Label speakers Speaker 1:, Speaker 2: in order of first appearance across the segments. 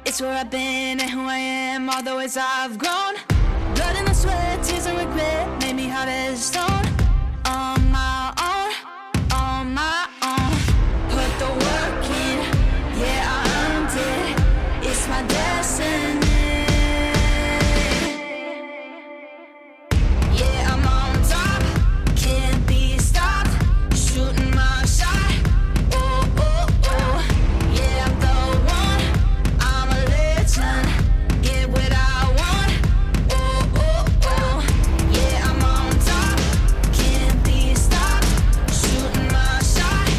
Speaker 1: It's where I've been and who I am, all the ways I've grown. Blood and the sweat, tears and regret made me hard as stone. On my own, on my own. Put the work in, yeah, I earned it. It's my destiny. Yeah, I'm on top, can't be stopped. Shooting my shot, oh, oh, oh. Yeah, I'm the one, I'm a legend. Get what I want, oh, oh, oh. Yeah, I'm on top, can't be stopped. Shooting my shot,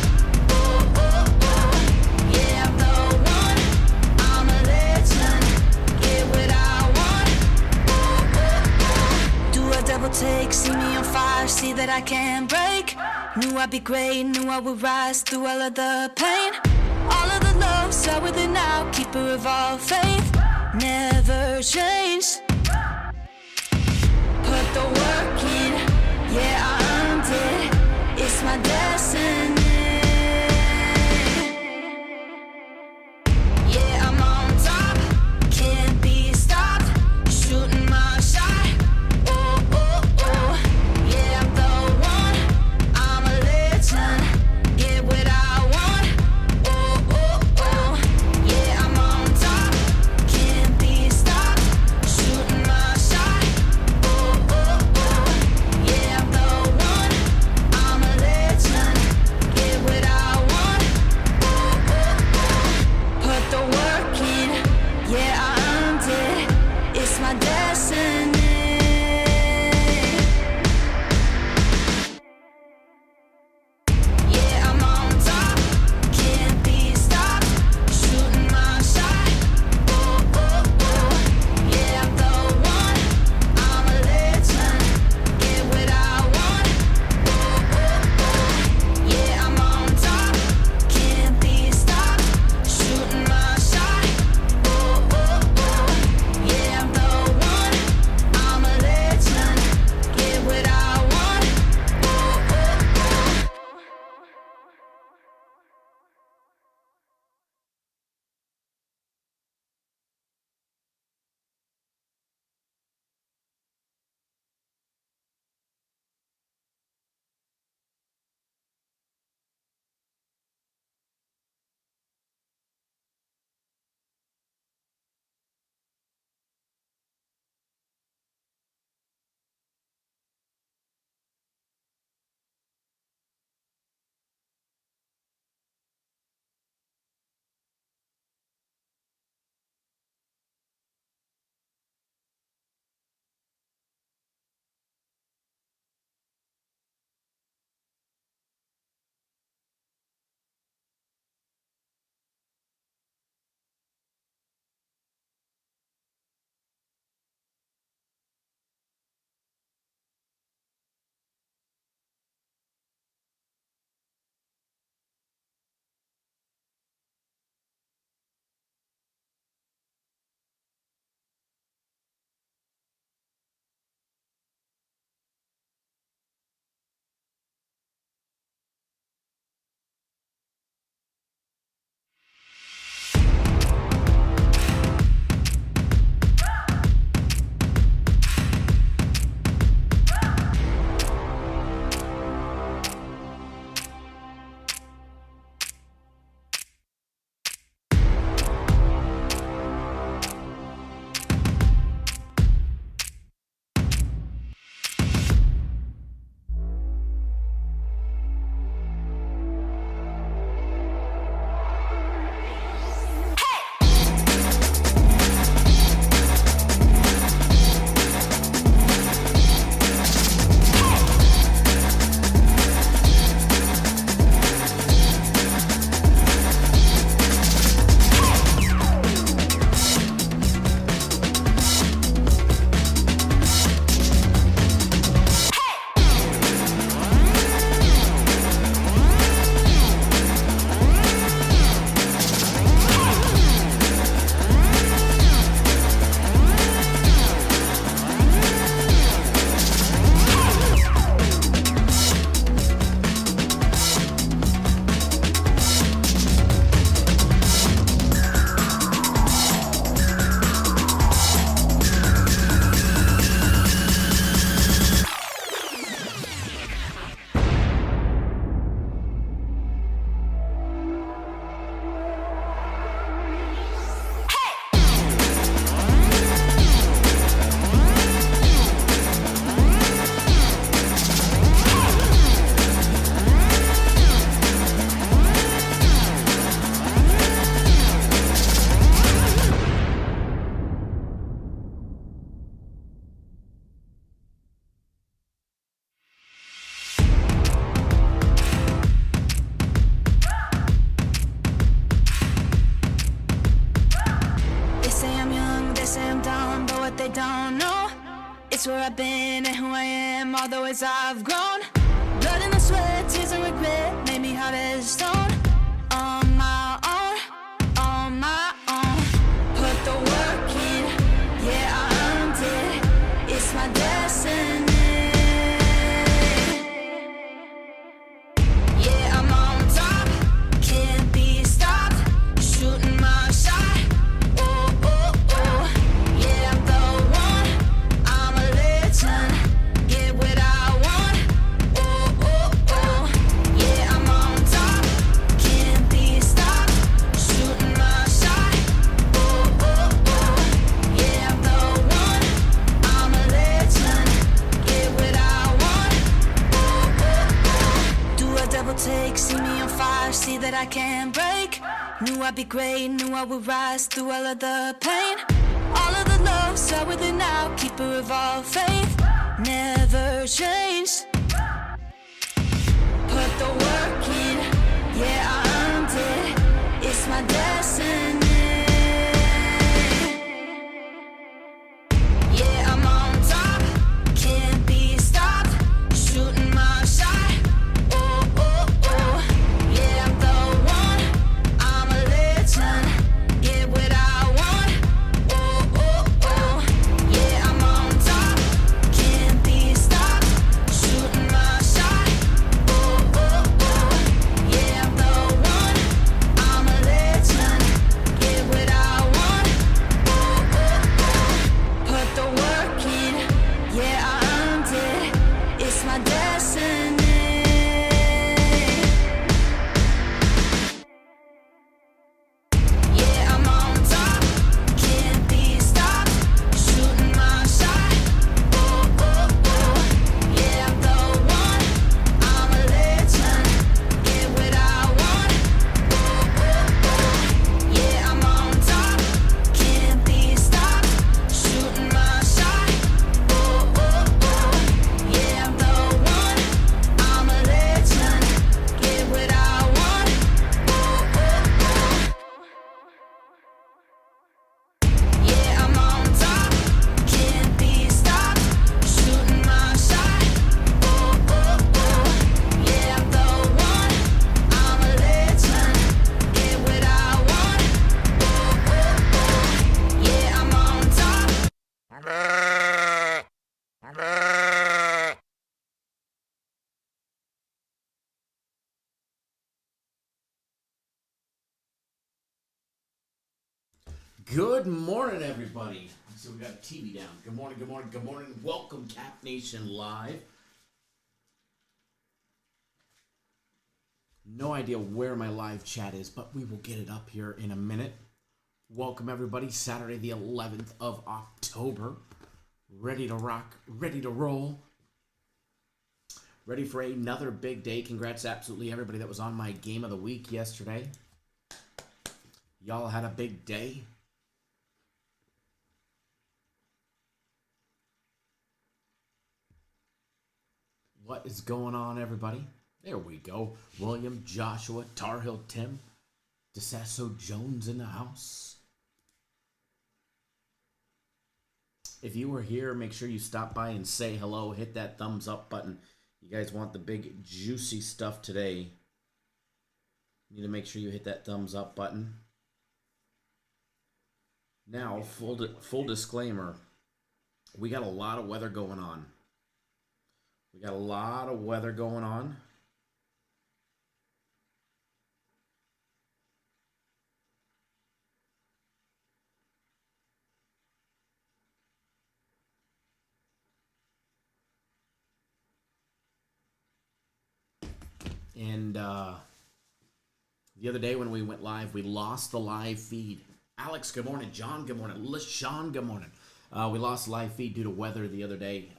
Speaker 1: oh, oh, oh. Yeah, I'm the one, I'm a legend. Get what I want, oh, oh, oh. Do a double take, see me on fire, see that I can't break. Knew I'd be great, knew I would rise through all of the pain. All of the love, start with it now, keeper of all faith. Never change. Put the work in, yeah, I earned it. It's my destiny. Yeah, I'm on top, can't be stopped. Shooting my shot, oh, oh, oh. Yeah, I'm the one, I'm a legend. Get what I want, oh, oh, oh. Yeah, I'm on top, can't be stopped. Shooting my shot, oh, oh, oh. they don't know. It's where I've been and who I am, all the ways I've grown. Blood in the sweat, tears and regret made me hard as stone. On my own, put the work in, yeah, I earned it, it's my destiny. Yeah, I'm on top, can't be stopped, shooting my shot, oh, oh, oh. Yeah, I'm the one, I'm a legend, get what I want, oh, oh, oh. Yeah, I'm on top, can't be stopped, shooting my shot, oh, oh, oh. Yeah, I'm the one, I'm a legend, get what I want, oh, oh, oh. Do a double take, see me on fire, see that I can't break. Knew I'd be great, knew I would rise through all of the pain. All of the lows are within now, keeper of all faith, never change. Put the work in, yeah, I earned it, it's my destiny. Yeah, I'm on top, can't be stopped, shooting my shot, oh, oh, oh. Yeah, I'm the one, I'm a legend, get what I want, oh, oh, oh. Yeah, I'm on top, can't be stopped, shooting my shot, oh, oh, oh. Yeah, I'm the one, I'm a legend, get what I want, oh, oh, oh. Put the work in, yeah, I earned it, it's my destiny. Yeah, I'm on top, can't be stopped, shooting my shot, oh, oh, oh. Yeah, I'm the one, I'm a legend, get what I want, oh, oh, oh. Yeah, I'm on top, can't be stopped, shooting my shot, oh, oh, oh. Yeah, I'm the one, I'm a legend, get what I want, oh, oh, oh. Yeah, I'm on top, can't be stopped, shooting my shot, oh, oh, oh. Yeah, I'm the one, I'm a legend, get what I want, oh, oh, oh. Yeah, I'm on top.
Speaker 2: Good morning, everybody. So we got the TV down. Good morning, good morning, good morning. Welcome, Cap Nation Live. No idea where my live chat is, but we will get it up here in a minute. Welcome, everybody. Saturday, the 11th of October. Ready to rock, ready to roll. Ready for another big day. Congrats to absolutely everybody that was on my game of the week yesterday. Y'all had a big day. What is going on, everybody? There we go. William, Joshua, Tar Heel Tim, DeSasso Jones in the house. If you were here, make sure you stop by and say hello. Hit that thumbs up button. You guys want the big juicy stuff today. You need to make sure you hit that thumbs up button. Now, full disclaimer. We got a lot of weather going on. We got a lot of weather going on. And the other day when we went live, we lost the live feed. Alex, good morning. John, good morning. LaShawn, good morning. We lost the live feed due to weather the other day.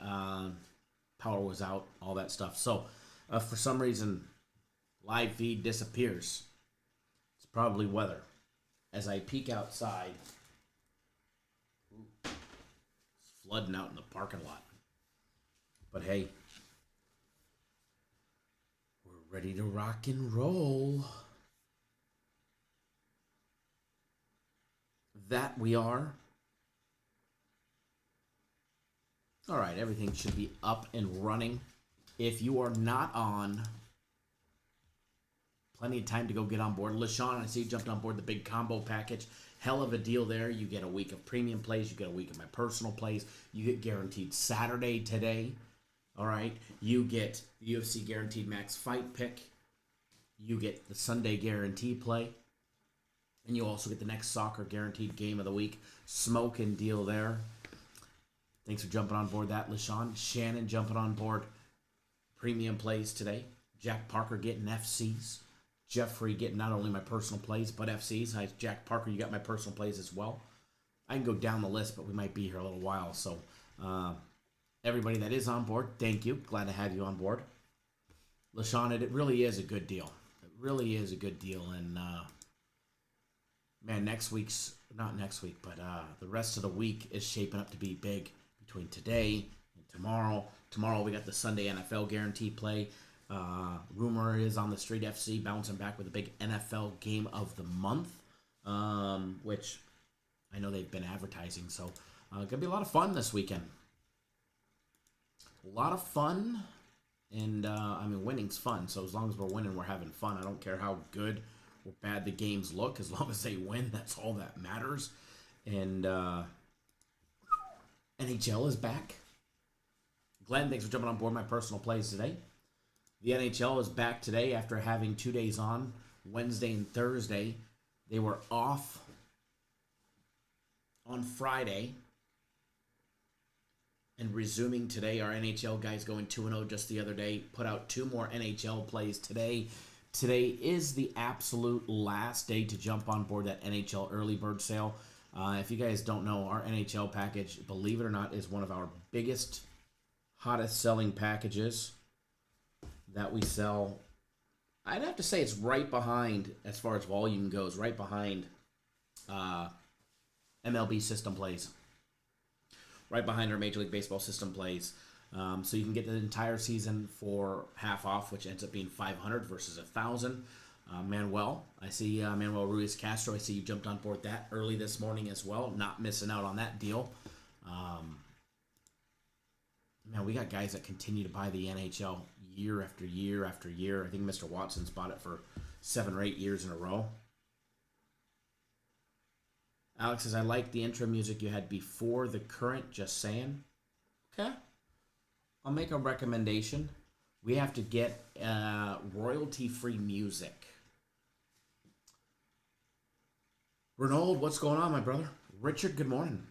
Speaker 2: Power was out, all that stuff. So, for some reason, live feed disappears. It's probably weather. As I peek outside, it's flooding out in the parking lot. But hey, we're ready to rock and roll. That we are. All right, everything should be up and running. If you are not on, plenty of time to go get on board. LaShawn, I see you jumped on board the big combo package. Hell of a deal there. You get a week of premium plays. You get a week of my personal plays. You get guaranteed Saturday today. All right. You get the UFC guaranteed max fight pick. You get the Sunday guarantee play. And you also get the next soccer guaranteed game of the week. Smoking deal there. Thanks for jumping on board that, LaShawn. Shannon jumping on board premium plays today. Jack Parker getting FCs. Jeffrey getting not only my personal plays, but FCs. Hi, Jack Parker, you got my personal plays as well. I can go down the list, but we might be here a little while. So everybody that is on board, thank you. Glad to have you on board. LaShawn, it really is a good deal. It really is a good deal. And, man, not next week, but the rest of the week is shaping up to be big between today and tomorrow. Tomorrow we got the Sunday NFL guarantee play. Rumor is on the Street FC bouncing back with a big NFL game of the month, which I know they've been advertising. So going to be a lot of fun this weekend. A lot of fun. And, I mean, winning's fun. So as long as we're winning, we're having fun. I don't care how good or bad the games look. As long as they win, that's all that matters. And NHL is back. Glenn, thanks for jumping on board my personal plays today. The NHL is back today after having 2 days on, Wednesday and Thursday. They were off on Friday and resuming today. Our NHL guys going 2-0 just the other day. Put out 2 more NHL plays today. Today is the absolute last day to jump on board that NHL early bird sale. If you guys don't know, our NHL package, believe it or not, is one of our biggest, hottest selling packages that we sell. I'd have to say it's right behind, as far as volume goes, right behind MLB system plays. Right behind our Major League Baseball system plays. So you can get the entire season for half off, which ends up being $500 versus $1,000. Manuel, I see Manuel Ruiz Castro. I see you jumped on board that early this morning as well. Not missing out on that deal. Man, we got guys that continue to buy the NHL year after year after year. I think Mr. Watson's bought it for 7 or 8 years in a row. Alex says, I like the intro music you had before the current, just saying. Okay. I'll make a recommendation. We have to get royalty-free music. Renaud, what's going on, my brother? Richard, good morning.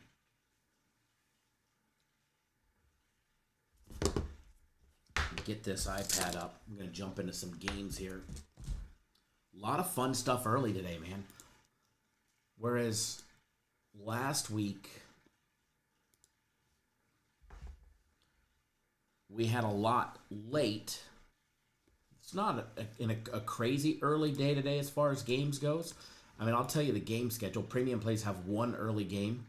Speaker 2: Get this iPad up. I'm going to jump into some games here. A lot of fun stuff early today, man. Whereas last week we had a lot late. It's not a crazy early day today as far as games goes. I mean, I'll tell you the game schedule. Premium plays have 1 early game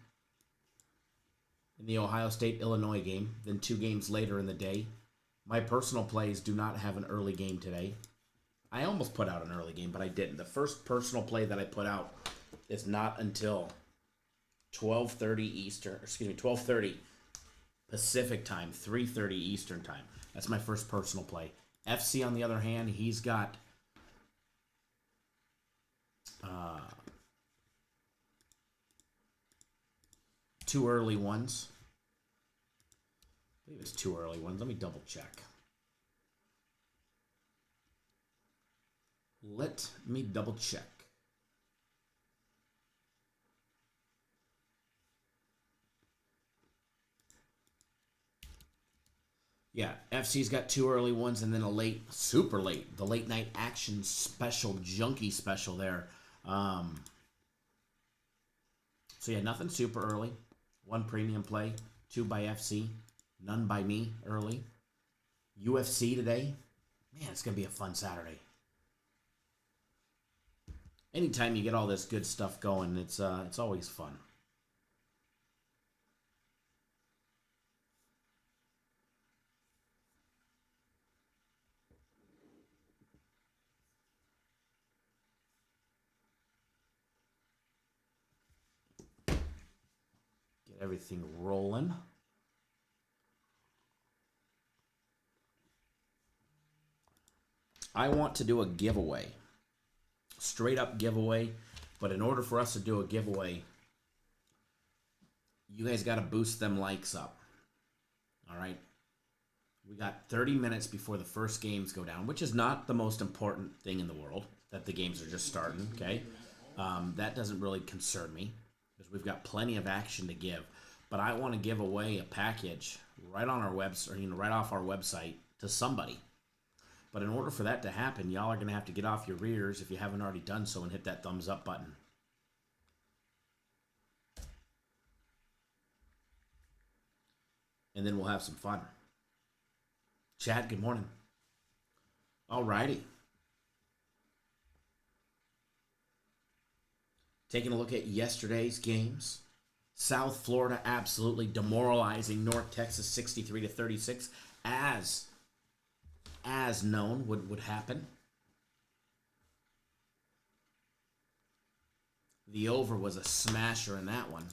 Speaker 2: in the Ohio State-Illinois game, then 2 games later in the day. My personal plays do not have an early game today. I almost put out an early game, but I didn't. The first personal play that I put out is not until 12:30 Eastern, 12:30 Pacific time, 3:30 Eastern time. That's my first personal play. FC, on the other hand, he's got two early ones. I believe it's 2 early ones. Let me double check. Let me double check. Yeah, FC's got 2 early ones and then a late, super late, the late night action special, junkie special there. So yeah, nothing super early. 1 premium play, 2 by FC, none by me early. UFC today, man, it's gonna be a fun Saturday. Anytime you get all this good stuff going, it's always fun. Get everything rolling. I want to do a giveaway. Straight up giveaway. But in order for us to do a giveaway, you guys got to boost them likes up. All right? We got 30 minutes before the first games go down, which is not the most important thing in the world, that the games are just starting, okay? That doesn't really concern me because we've got plenty of action to give. But I want to give away a package right on our website, or right off our website to somebody. But in order for that to happen, y'all are going to have to get off your rears if you haven't already done so and hit that thumbs up button. And then we'll have some fun. Chad, good morning. All righty. Taking a look at yesterday's games. South Florida absolutely demoralizing North Texas 63-36, as known would happen. The over was a smasher in that one.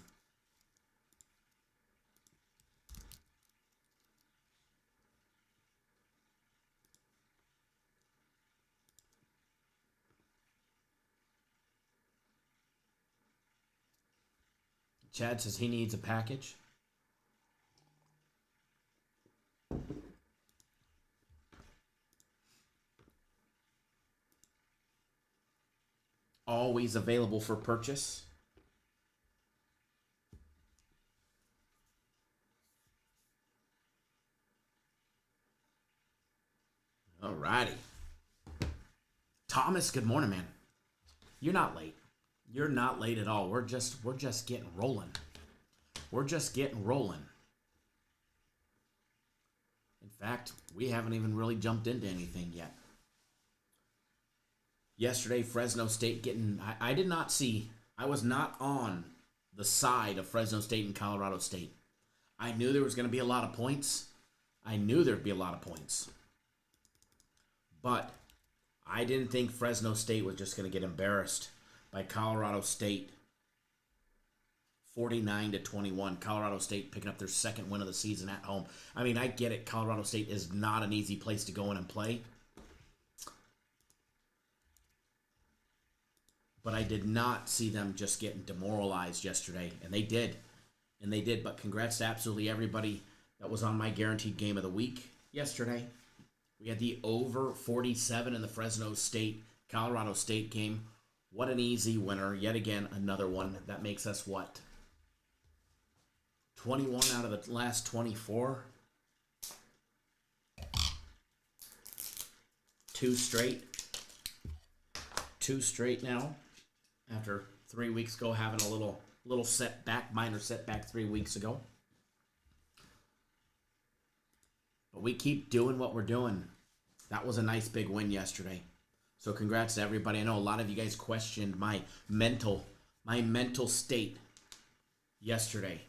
Speaker 2: Chad says he needs a package. Always available for purchase. All righty. Thomas, good morning, man. You're not late. You're not late at all. We're just getting rolling. We're just getting rolling. In fact, we haven't even really jumped into anything yet. Yesterday, Fresno State getting... I did not see... I was not on the side of Fresno State and Colorado State. I knew there was going to be a lot of points. I knew there'd be a lot of points. But I didn't think Fresno State was just going to get embarrassed by Colorado State, 49-21. Colorado State picking up their second win of the season at home. I mean, I get it. Colorado State is not an easy place to go in and play. But I did not see them just getting demoralized yesterday. And they did. And they did. But congrats to absolutely everybody that was on my guaranteed game of the week yesterday. We had the over 47 in the Fresno State-Colorado State game. What an easy winner. Yet again, another one. That makes us what? 21 out of the last 24. 2 straight. 2 straight now. After 3 weeks ago, having a little setback, minor setback 3 weeks ago. But we keep doing what we're doing. That was a nice big win yesterday. So congrats to everybody. I know a lot of you guys questioned my mental state yesterday.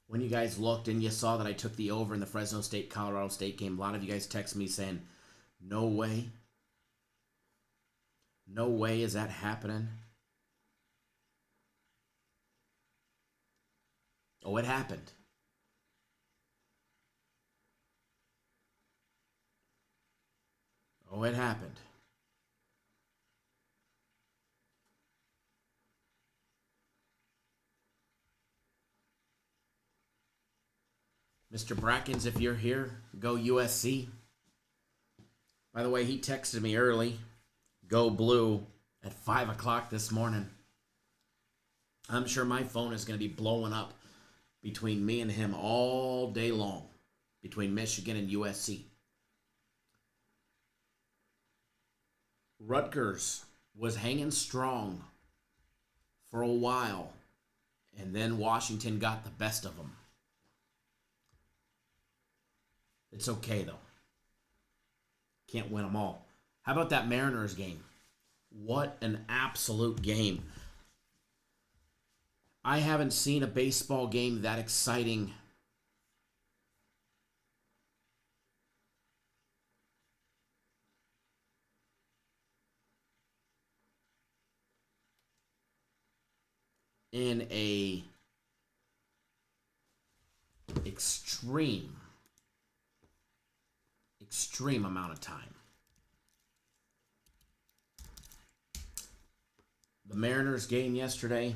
Speaker 2: When you guys looked and you saw that I took the over in the Fresno State-Colorado State game, a lot of you guys texted me saying, no way. No way is that happening. Oh, it happened. Oh, it happened. Mr. Brackens, if you're here, go USC. By the way, he texted me early. Go Blue at 5 o'clock this morning. I'm sure my phone is going to be blowing up between me and him all day long. Between Michigan and USC. Rutgers was hanging strong for a while. And then Washington got the best of them. It's okay, though. Can't win them all. How about that Mariners game? What an absolute game. I haven't seen a baseball game that exciting. In a extreme amount of time. the Mariners game yesterday,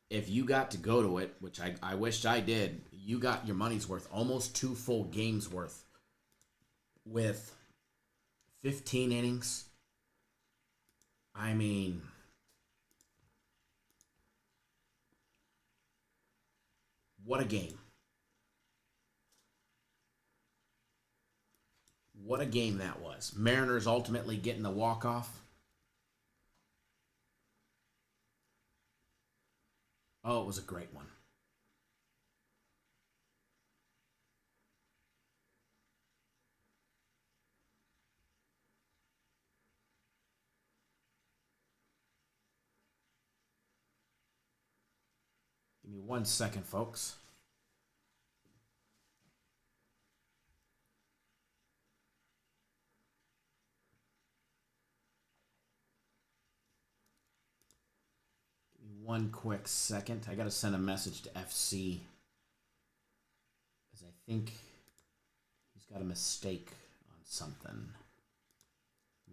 Speaker 2: if you got to go to it, which I wished I did, you got your money's worth. Almost 2 full games worth with 15 innings. I mean, what a game. What a game that was. Mariners ultimately getting the walk-off. Oh, it was a great one. Give me 1 second, folks. Give me 1 quick second. I got to send a message to FC because I think he's got a mistake on something.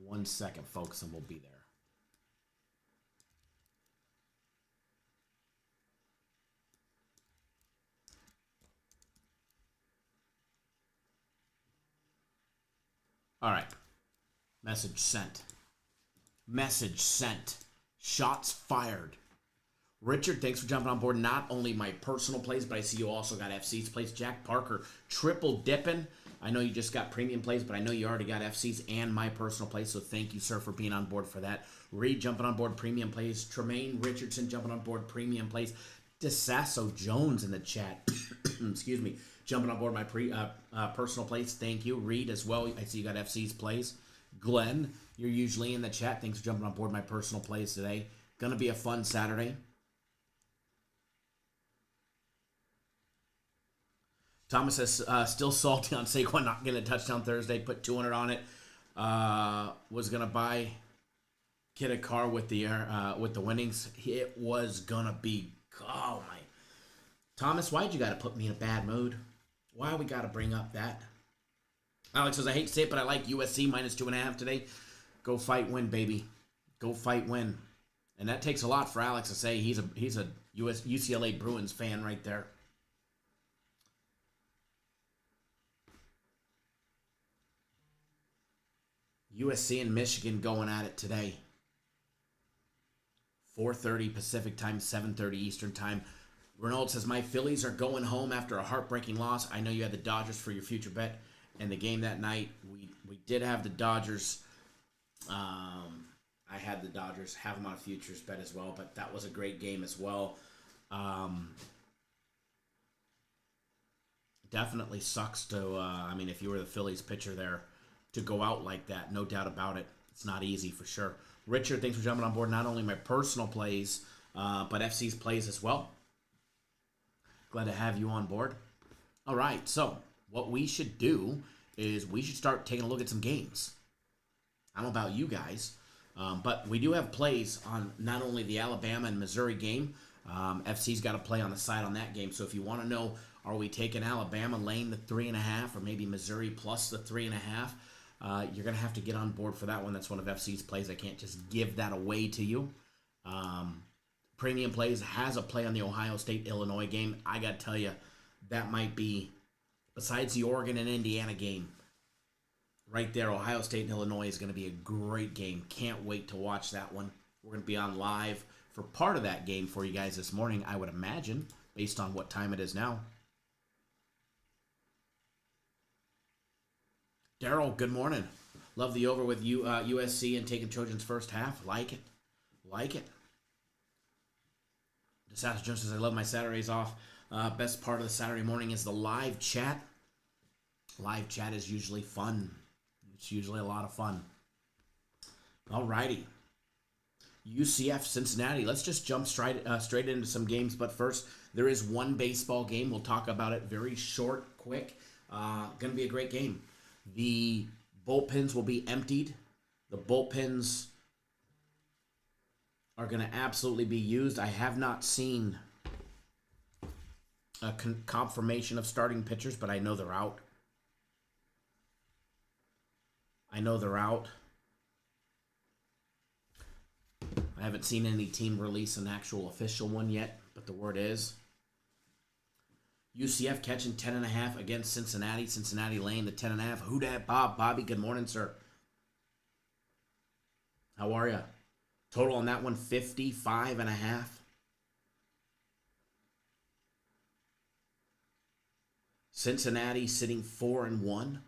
Speaker 2: 1 second, folks, and we'll be there. All right. Message sent. Message sent. Shots fired. Richard, thanks for jumping on board. Not only my personal plays, but I see you also got FC's plays. Jack Parker, triple dipping. I know you just got premium plays, but I know you already got FC's and my personal plays, so thank you, sir, for being on board for that. Reed jumping on board premium plays. Tremaine Richardson jumping on board premium plays. DeSasso Jones in the chat. Excuse me. Jumping on board my personal plays. Thank you. Reed as well. I see you got FC's plays. Glenn, you're usually in the chat. Thanks for jumping on board my personal plays today. Going to be a fun Saturday. Thomas says, still salty on Saquon not getting a touchdown Thursday. Put 200 on it. Was going to buy Kid a car with the winnings. It was going to be, oh my. Thomas, why'd you got to put me in a bad mood? Why we got to bring up that? Alex says, I hate to say it, but I like USC minus 2.5 today. Go fight, win, baby. Go fight, win. And that takes a lot for Alex to say. He's a UCLA Bruins fan right there. USC and Michigan going at it today. 4:30 Pacific time, 7:30 Eastern time. Renault says, my Phillies are going home after a heartbreaking loss. I know you had the Dodgers for your future bet. And the game that night, we did have the Dodgers. I had the Dodgers, have them on a futures bet as well. But that was a great game as well. Definitely sucks to, if you were the Phillies pitcher there, to go out like that. No doubt about it. It's not easy for sure. Richard, thanks for jumping on board. Not only my personal plays, but FC's plays as well. Glad to have you on board. All right, so what we should do is we should start taking a look at some games. I don't know about you guys, but we do have plays on not only the Alabama and Missouri game. FC's got a play on the side on that game. So if you want to know, are we taking Alabama laying the 3.5 or maybe Missouri plus the 3.5? You're going to have to get on board for that one. That's one of FC's plays. I can't just give that away to you. Premium Plays has a play on the Ohio State-Illinois game. I got to tell you, that might be, besides the Oregon and Indiana game, right there, Ohio State and Illinois is going to be a great game. Can't wait to watch that one. We're going to be on live for part of that game for you guys this morning, I would imagine, based on what time it is now. Daryl, good morning. Love the over with USC and taking Trojans first half. Like it. Like it. DeSasso Jones says, I love my Saturdays off. Best part of the Saturday morning is the live chat. Live chat is usually fun. It's usually a lot of fun. All righty. UCF Cincinnati. Let's just jump straight into some games. But first, there is one baseball game. We'll talk about it very short, quick. Going to be a great game. The bullpens will be emptied. The bullpens are going to absolutely be used. I have not seen a confirmation of starting pitchers, but I know they're out. I haven't seen any team release an actual official one yet, but the word is UCF catching 10.5 against Cincinnati. Cincinnati laying the 10.5. Who dat, Bob? Bobby, good morning, sir. How are you? Total on that one, 55.5. Cincinnati sitting 4-1.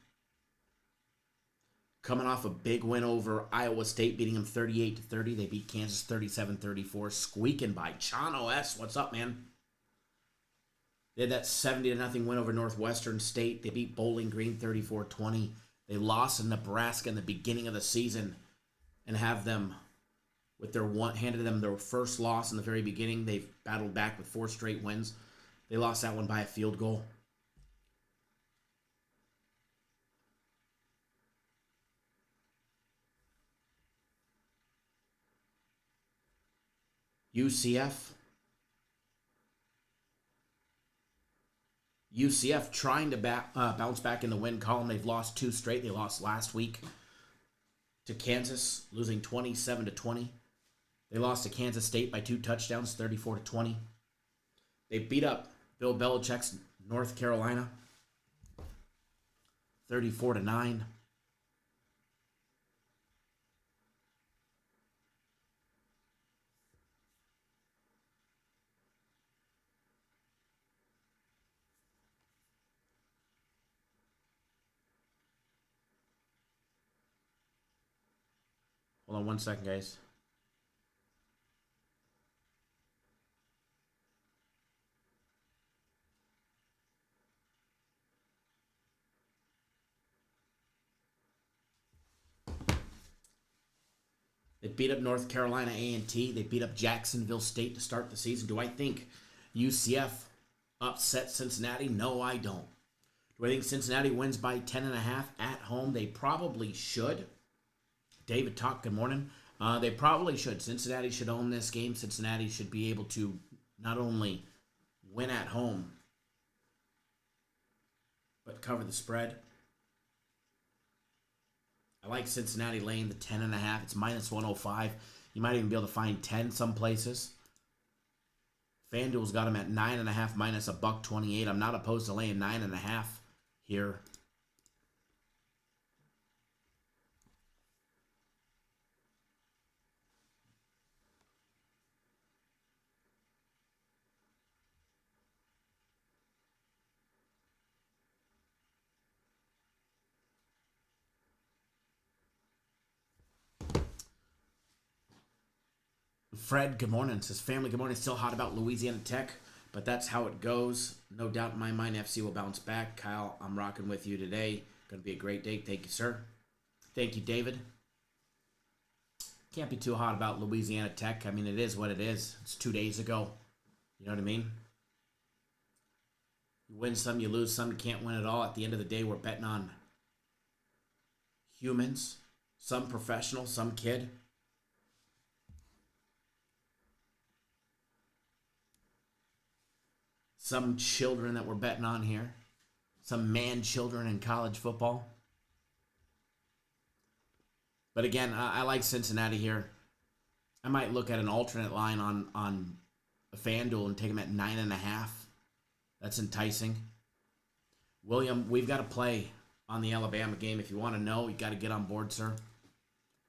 Speaker 2: Coming off a big win over Iowa State, beating them 38-30. They beat Kansas 37-34. Squeaking by Chano S. What's up, man? They had that 70-0 win over Northwestern State. They beat Bowling Green 34-20. They lost in Nebraska in the beginning of the season and have them with their handed them their first loss in the very beginning. They've battled back with 4 straight wins. They lost that one by a field goal. UCF trying to bounce back in the win column. They've lost 2 straight. They lost last week to Kansas, losing 27-20. They lost to Kansas State by 2 touchdowns, 34-20. They beat up Bill Belichick's North Carolina, 34-9. Hold on one second, guys. They beat up North Carolina A&T. They beat up Jacksonville State to start the season. Do I think UCF upset Cincinnati? No, I don't. Do I think Cincinnati wins by 10.5 at home? They probably should. David Talk, good morning. They probably should. Cincinnati should own this game. Cincinnati should be able to not only win at home, but cover the spread. I like Cincinnati laying the 10.5. It's minus 105. You might even be able to find 10 some places. FanDuel's got them at 9.5 minus $1.28. I'm not opposed to laying 9.5 here. Fred, good morning. Says family, good morning. Still hot about Louisiana Tech, but that's how it goes. No doubt in my mind, FC will bounce back. Kyle, I'm rocking with you today. Going to be a great day. Thank you, sir. Thank you, David. Can't be too hot about Louisiana Tech. I mean, it is what it is. It's 2 days ago. You know what I mean? You win some, you lose some. You can't win it all. At the end of the day, we're betting on humans. Some professional, some kid. Some children that we're betting on here. Some man children in college football. But again, I like Cincinnati here. I might look at an alternate line on a FanDuel and take them at 9.5. That's enticing. William, we've got to play on the Alabama game. If you want to know, you got to get on board, sir.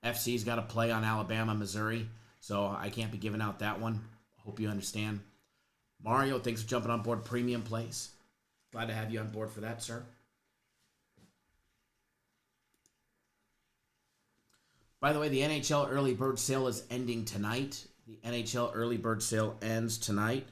Speaker 2: FC's got to play on Alabama, Missouri. So I can't be giving out that one. Hope you understand. Mario, thanks for jumping on board Premium Plays. Glad to have you on board for that, sir. By the way, the NHL early bird sale is ending tonight. The NHL early bird sale ends tonight.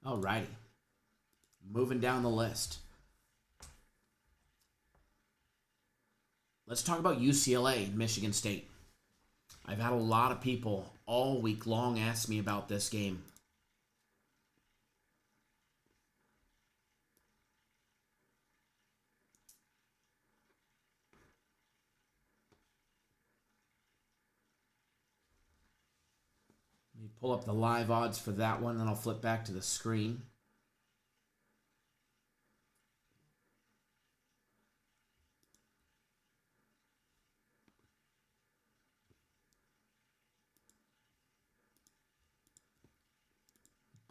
Speaker 2: Alrighty. Moving down the list. Let's talk about UCLA, Michigan State. I've had a lot of people all week long ask me about this game. Let me me pull up the live odds for that one, then I'll flip back to the screen.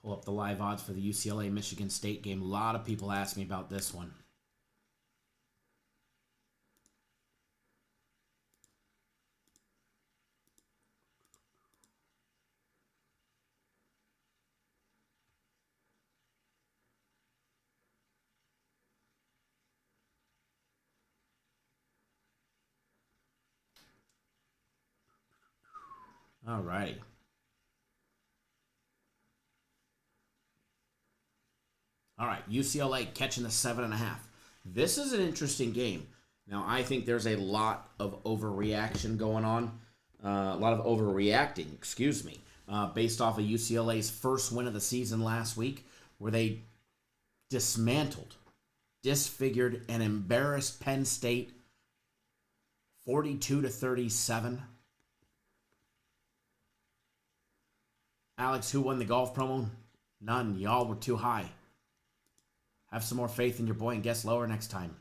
Speaker 2: Pull up the live odds for the UCLA-Michigan State game. A lot of people ask me about this one. All righty. All right, UCLA catching the 7.5. This is an interesting game. Now, I think there's a lot of overreaction going on. A lot of overreacting, excuse me, based off of UCLA's first win of the season last week, where they dismantled, disfigured, and embarrassed Penn State 42-37. Alex, who won the golf promo? None. Y'all were too high. Have some more faith in your boy and guess lower next time.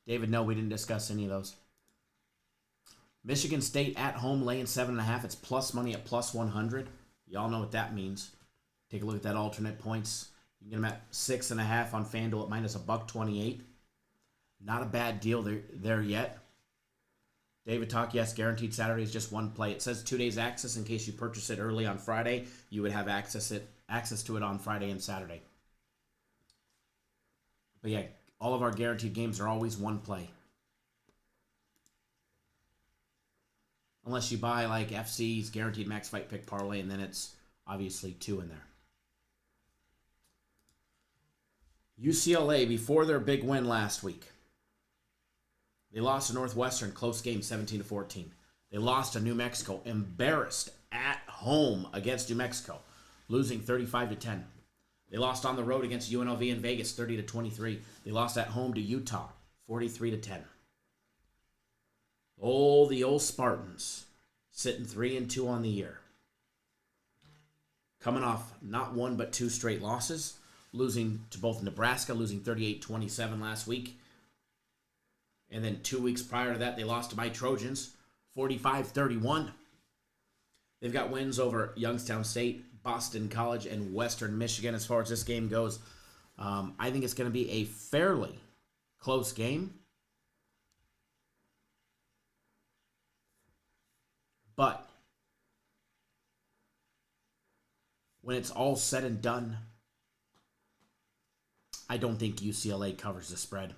Speaker 2: David, no, we didn't discuss any of those. Michigan State at home laying 7.5. It's plus money at plus 100. Y'all know what that means. Take a look at that alternate points. You can get them at 6.5 on FanDuel at minus $1.28. Not a bad deal there yet. David Talk, yes, guaranteed Saturday is just one play. It says 2 days access in case you purchase it early on Friday. You would have access to it on Friday and Saturday. But yeah, all of our guaranteed games are always one play. Unless you buy like FC's guaranteed max fight pick parlay, and then it's obviously 2 in there. UCLA, before their big win last week, they lost to Northwestern, close game, 17-14. They lost to New Mexico, embarrassed at home against New Mexico, losing 35-10. They lost on the road against UNLV in Vegas, 30-23. They lost at home to Utah, 43-10. The old Spartans, sitting 3-2 on the year. Coming off not one but 2 straight losses, losing to both Nebraska, losing 38-27 last week. And then 2 weeks prior to that, they lost to my Trojans, 45-31. They've got wins over Youngstown State, Boston College, and Western Michigan as far as this game goes. I think it's going to be a fairly close game. But when it's all said and done, I don't think UCLA covers the spread.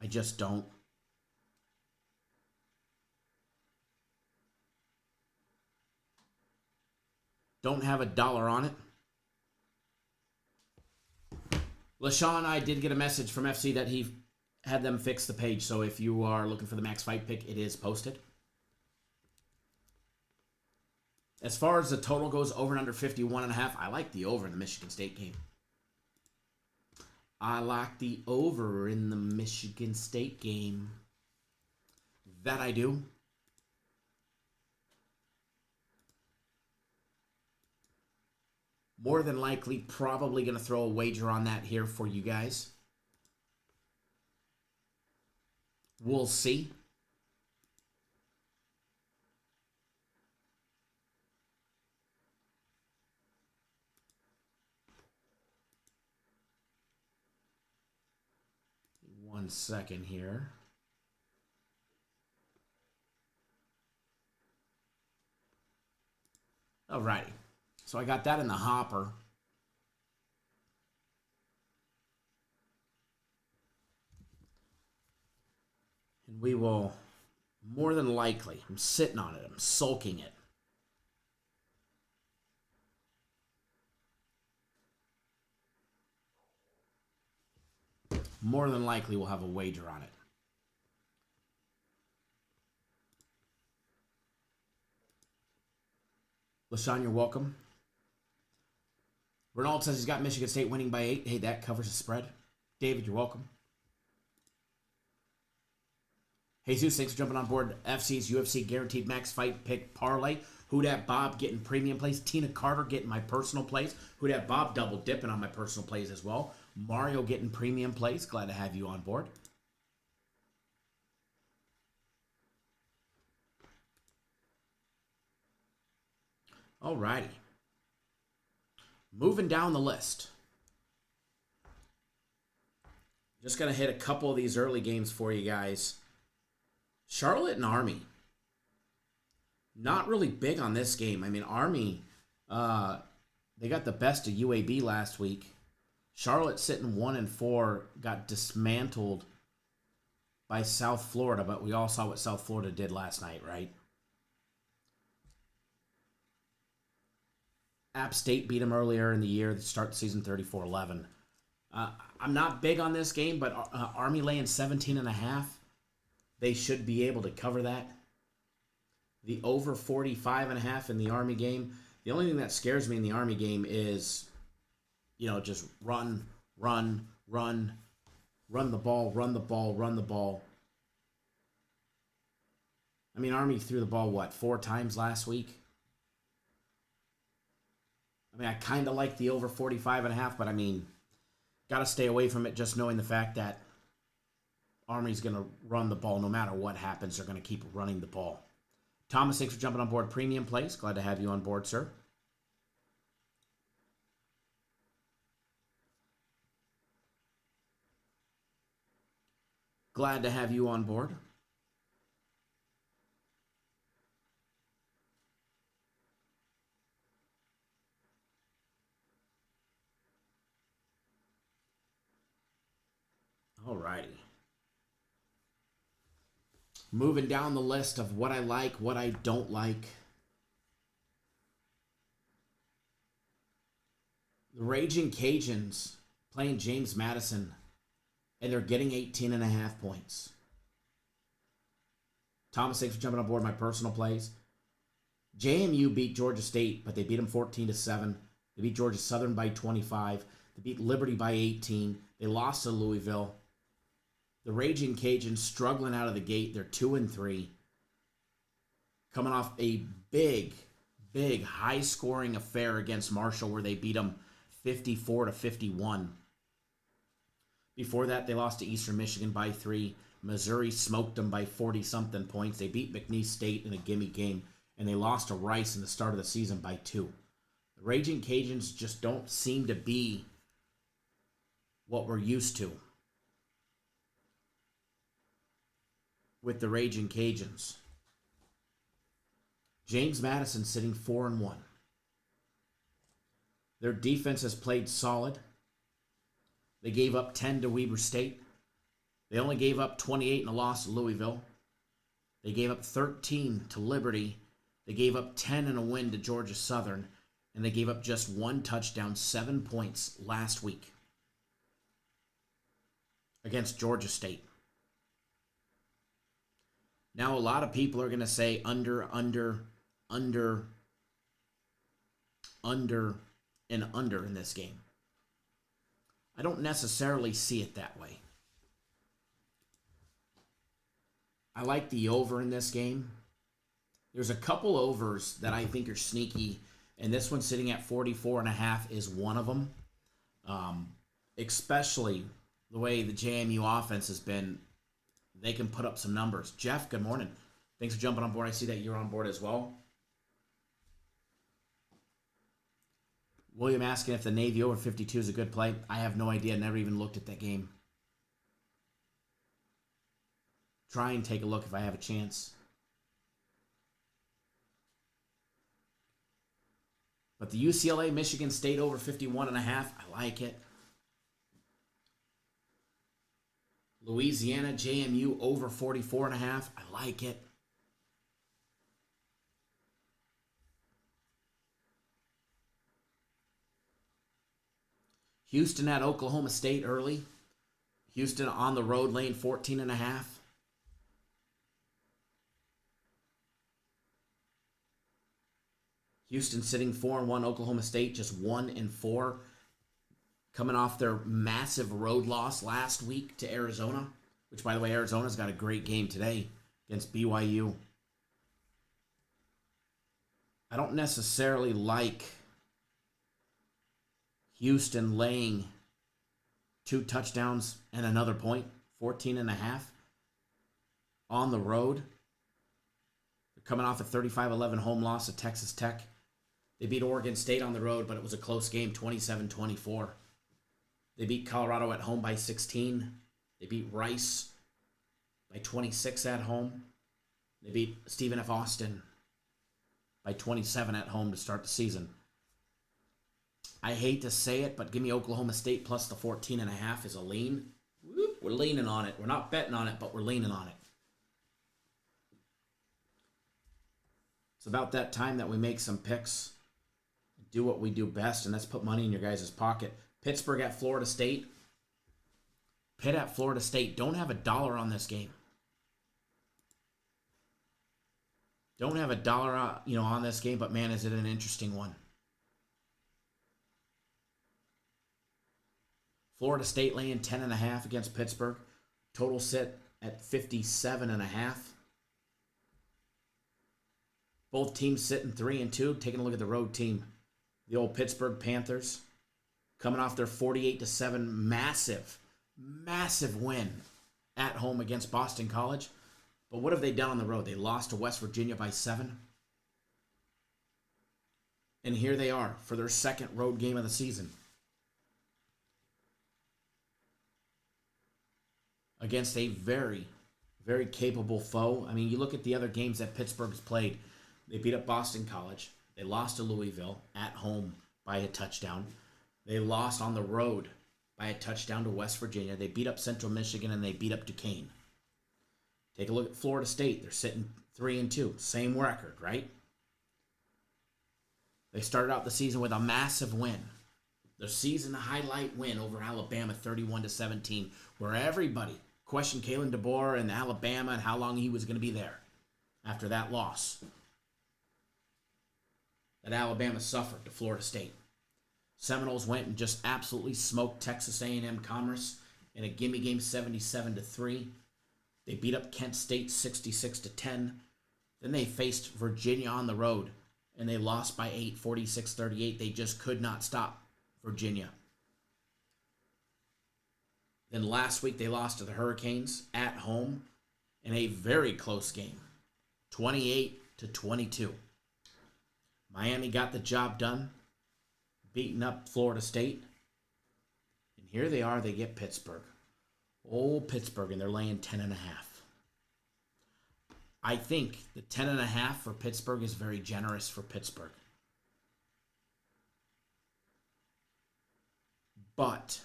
Speaker 2: I just don't. Don't have a dollar on it. LaShawn, I did get a message from FC that he had them fix the page. So if you are looking for the max fight pick, it is posted. As far as the total goes, over and under 51.5, I like the over in the Michigan State game. I like the over in the Michigan State game. That I do. More than likely, probably going to throw a wager on that here for you guys. We'll see. One second here. Alrighty. So I got that in the hopper. And we will, more than likely, I'm sitting on it. I'm sulking it. More than likely, we'll have a wager on it. LaShawn, you're welcome. Ronald says he's got Michigan State winning by 8. Hey, that covers the spread. David, you're welcome. Jesus, thanks for jumping on board. FC's UFC Guaranteed Max Fight Pick Parlay. Who Dat Bob getting premium plays. Tina Carter getting my personal plays. Who Dat Bob double dipping on my personal plays as well. Mario getting premium plays. Glad to have you on board. Alrighty. Moving down the list. Just going to hit a couple of these early games for you guys. Charlotte and Army. Not really big on this game. I mean, Army, they got the best of UAB last week. Charlotte sitting 1-4, got dismantled by South Florida, but we all saw what South Florida did last night, right? App State beat them earlier in the year to start the season 34-11. I'm not big on this game, but Army laying 17.5. They should be able to cover that. The over 45.5 in the Army game. The only thing that scares me in the Army game is, just run the ball. I mean, Army threw the ball, 4 times last week? I mean, I kind of like the over 45.5, but I mean, got to stay away from it just knowing the fact that Army's going to run the ball no matter what happens. They're going to keep running the ball. Thomas, thanks for jumping on board. Premium Place. Glad to have you on board, sir. Glad to have you on board. All righty. Moving down the list of what I like, what I don't like. The Raging Cajuns playing James Madison, and they're getting 18.5 points. Thomas, thanks for jumping on board my personal plays. JMU beat Georgia State, but they beat them 14-7. They beat Georgia Southern by 25. They beat Liberty by 18. They lost to Louisville. The Raging Cajuns struggling out of the gate. They're 2-3. Coming off a big, high-scoring affair against Marshall where they beat them 54-51. Before that, they lost to Eastern Michigan by 3. Missouri smoked them by 40-something points. They beat McNeese State in a gimme game, and they lost to Rice in the start of the season by 2. The Raging Cajuns just don't seem to be what we're used to with the Raging Cajuns. James Madison sitting 4-1. Their defense has played solid. They gave up 10 to Weber State. They only gave up 28 in a loss to Louisville. They gave up 13 to Liberty. They gave up 10 in a win to Georgia Southern. And they gave up just 1 touchdown, 7 points last week against Georgia State. Now, a lot of people are going to say under, and under in this game. I don't necessarily see it that way. I like the over in this game. There's a couple overs that I think are sneaky, and this one sitting at 44.5 is one of them. Especially the way the JMU offense has been. They can put up some numbers. Jeff, good morning. Thanks for jumping on board. I see that you're on board as well. William asking if the Navy over 52 is a good play. I have no idea. Never even looked at that game. Try and take a look if I have a chance. But the UCLA Michigan State over 51.5, I like it. Louisiana JMU over 44.5, I like it. Houston at Oklahoma State early. Houston on the road laying 14.5. Houston sitting 4-1. Oklahoma State just 1-4. Coming off their massive road loss last week to Arizona, which, by the way, Arizona's got a great game today against BYU. I don't necessarily like Houston laying 2 touchdowns and another point, 14.5 on the road. They're coming off a 35-11 home loss at Texas Tech. They beat Oregon State on the road, but it was a close game, 27-24. They beat Colorado at home by 16. They beat Rice by 26 at home. They beat Stephen F. Austin by 27 at home to start the season. I hate to say it, but give me Oklahoma State plus the 14.5 is a lean. Whoop, we're leaning on it. We're not betting on it, but we're leaning on it. It's about that time that we make some picks. Do what we do best, and that's put money in your guys' pocket. Pittsburgh at Florida State. Pitt at Florida State. Don't have $1 on this game. Don't have $1, on this game, but man, is it an interesting one. Florida State laying 10.5 against Pittsburgh. Total sit at 57.5. Both teams sitting 3-2. Taking a look at the road team. The old Pittsburgh Panthers coming off their 48-7 massive win at home against Boston College. But what have they done on the road? They lost to West Virginia by 7. And here they are for their second road game of the season. Against a very, very capable foe. I mean, you look at the other games that Pittsburgh's played. They beat up Boston College. They lost to Louisville at home by a touchdown. They lost on the road by a touchdown to West Virginia. They beat up Central Michigan, and they beat up Duquesne. Take a look at Florida State. They're sitting 3-2. Same record, right? They started out the season with a massive win. Their season highlight win over Alabama 31-17, where everybody questioned Kalen DeBoer and Alabama and how long he was going to be there after that loss that Alabama suffered to Florida State. Seminoles went and just absolutely smoked Texas A&M Commerce in a gimme game 77-3. They beat up Kent State 66-10. Then they faced Virginia on the road, and they lost by 8, 46-38. They just could not stop Virginia. Then last week they lost to the Hurricanes at home in a very close game, 28-22. Miami got the job done, beating up Florida State. And here they are, they get Pittsburgh. Old Pittsburgh, and they're laying 10.5. I think the 10.5 for Pittsburgh is very generous for Pittsburgh. But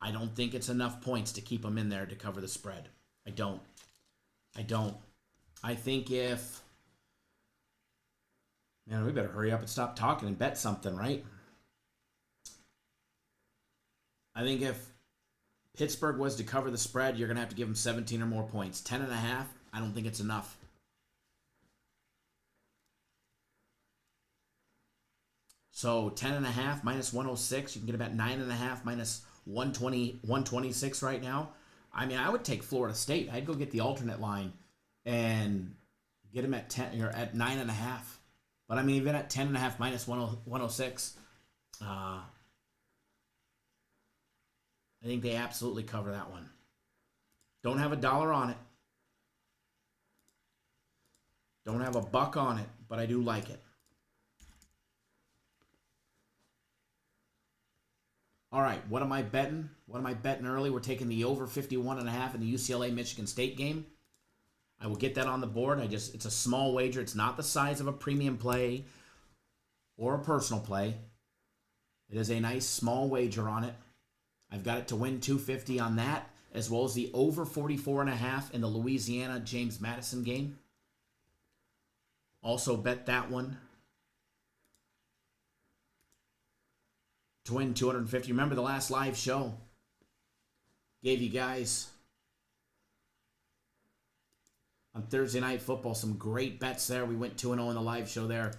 Speaker 2: I don't think it's enough points to keep them in there to cover the spread. I don't. I think if... Man, we better hurry up and stop talking and bet something, right? I think if Pittsburgh was to cover the spread, you're going to have to give them 17 or more points. 10.5, I don't think it's enough. So 10.5 minus 106, you can get about 9.5 minus 120, 126 right now. I mean, I would take Florida State. I'd go get the alternate line and get them at 10 or at 9.5. But I mean, even at 10.5 minus 106, I think they absolutely cover that one. Don't have $1 on it. Don't have $1 on it, but I do like it. All right, what am I betting? What am I betting early? We're taking the over 51.5 in the UCLA-Michigan State game. I will get that on the board. It's a small wager. It's not the size of a premium play or a personal play. It is a nice small wager on it. I've got it to win $250 on that, as well as the over 44.5 in the Louisiana-James Madison game. Also bet that one to win $250. Remember the last live show? Gave you guys on Thursday Night Football some great bets there. We went 2-0 in the live show there.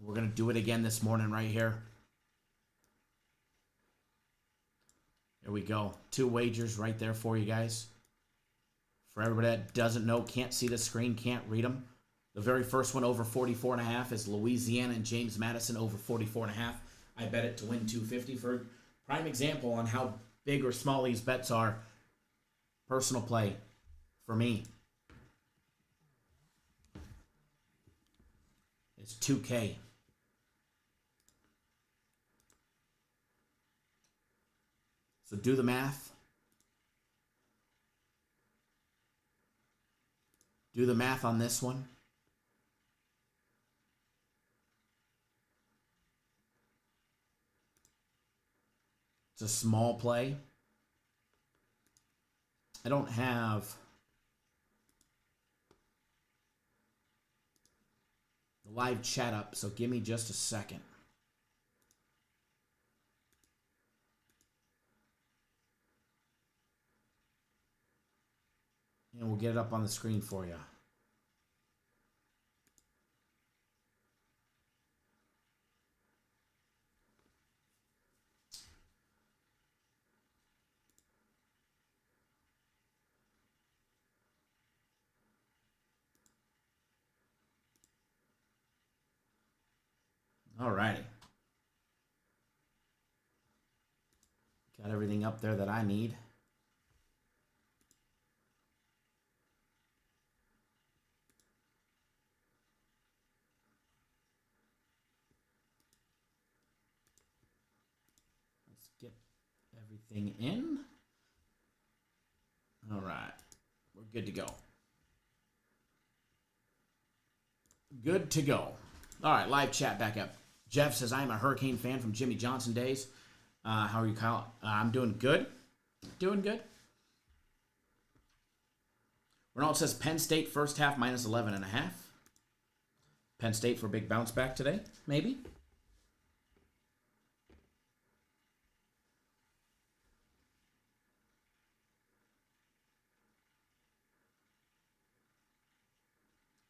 Speaker 2: We're going to do it again this morning right here. There we go. 2 wagers right there for you guys. For everybody that doesn't know, can't see the screen, can't read them. The very first one over 44.5 is Louisiana and James Madison over 44.5. I bet it to win 250 for prime example on how big or small these bets are. Personal play for me. It's 2K. So do the math. Do the math on this one. It's a small play. I don't have the live chat up, so give me just a second. And we'll get it up on the screen for you. Alrighty. Got everything up there that I need. Let's get everything in. All right. We're good to go. Good to go. All right, live chat back up. Jeff says, I'm a Hurricane fan from Jimmy Johnson days. How are you, Kyle? I'm doing good. Doing good. Ronald says, Penn State first half minus 11.5. Penn State for a big bounce back today, maybe.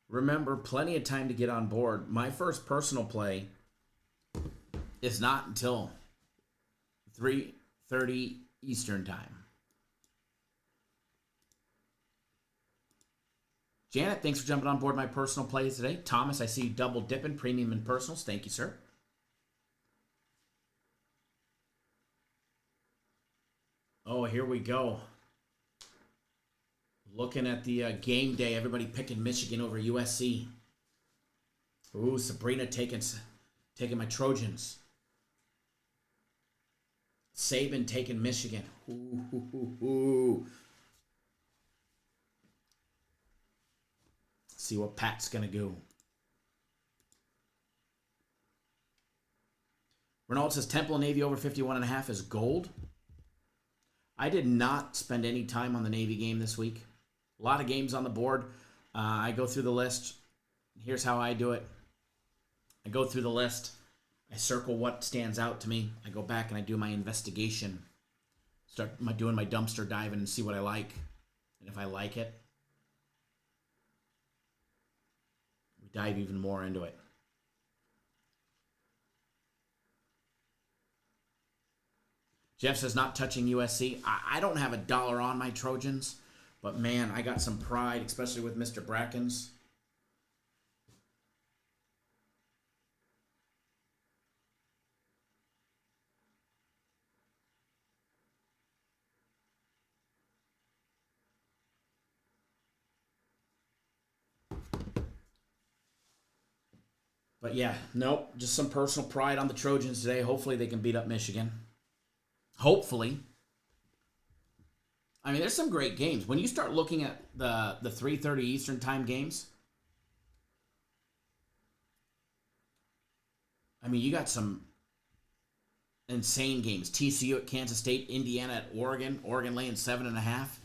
Speaker 2: Remember, plenty of time to get on board. My first personal play is not until 3:30 Eastern time. Janet, thanks for jumping on board my personal plays today. Thomas, I see you double dipping premium and personals. Thank you, sir. Oh, here we go. Looking at the game day, everybody picking Michigan over USC. Ooh, Sabrina taking my Trojans. Saban taking Michigan. Ooh. See what Pat's going to do. Ronald says Temple and Navy over 51.5 is gold. I did not spend any time on the Navy game this week. A lot of games on the board. I go through the list. Here's how I do it. I go through the list. I circle what stands out to me. I go back and I do my investigation. Start doing my dumpster diving and see what I like. And if I like it, we dive even more into it. Jeff says not touching USC. I don't have $1 on my Trojans. But, man, I got some pride, especially with Mr. Brackens. But, yeah, nope, just some personal pride on the Trojans today. Hopefully they can beat up Michigan. Hopefully. I mean, there's some great games. When you start looking at the 3:30 Eastern time games, I mean, you got some insane games. TCU at Kansas State, Indiana at Oregon. Oregon laying 7.5.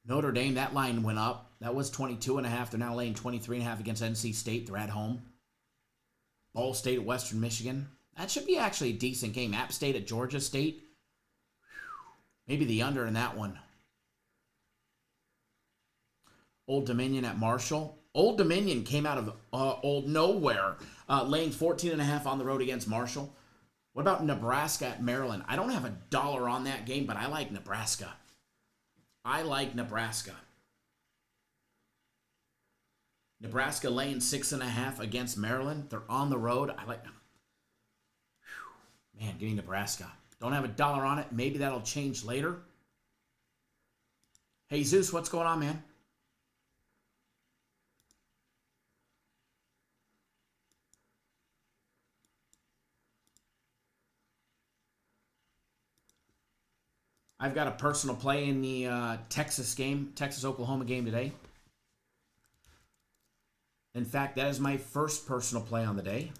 Speaker 2: Notre Dame, that line went up. That was 22.5. They're now laying 23.5 against NC State. They're at home. Ball State at Western Michigan. That should be actually a decent game. App State at Georgia State. Maybe the under in that one. Old Dominion at Marshall. Old Dominion came out of old nowhere, laying 14.5 on the road against Marshall. What about Nebraska at Maryland? I don't have a dollar on that game, but I like Nebraska. I like Nebraska. Nebraska laying 6.5 against Maryland. They're on the road. I like them. Man, give me Nebraska. Don't have a dollar on it. Maybe that'll change later. Hey, Zeus, what's going on, man? I've got a personal play in the Texas-Oklahoma game today. In fact, that is my first personal play on the day.